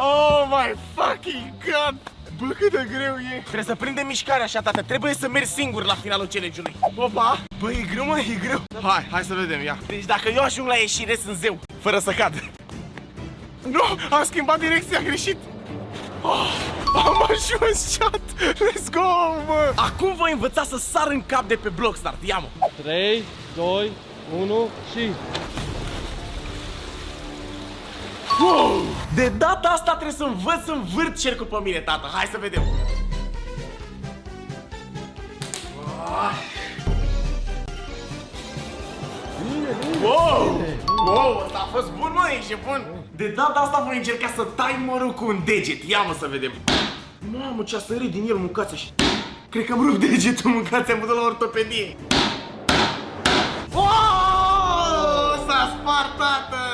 Oh my fucking god! Bă, cât de greu e! Trebuie să prindem mișcarea așa, tată. Trebuie să mergi singur la finalul challenge-ului. Opa! Bă, e greu, mă, e greu. Hai să vedem, ia. Deci dacă eu ajung la ieșire, sunt zeu, fără să cad. Nu, am schimbat direcția, greșit. Am ajuns, chat. Let's go, mă. Acum voi învăța să sar în cap de pe bloc start. Ia, mă. 3, 2, 1 și... Wow! De data asta trebuie să învăț să învârt cercul pe mine, tată. Hai să vedem. Wow! Wow, ăsta a fost bun, mă, ești bun. De data asta voi încerca să tai mărul cu un deget. Ia, mă, să vedem. Mamă, ce-a sărit din el, mâncați așa. Cred că am rupt degetul, mâncați, am dus la ortopedie. Wow! S-a spart, tată!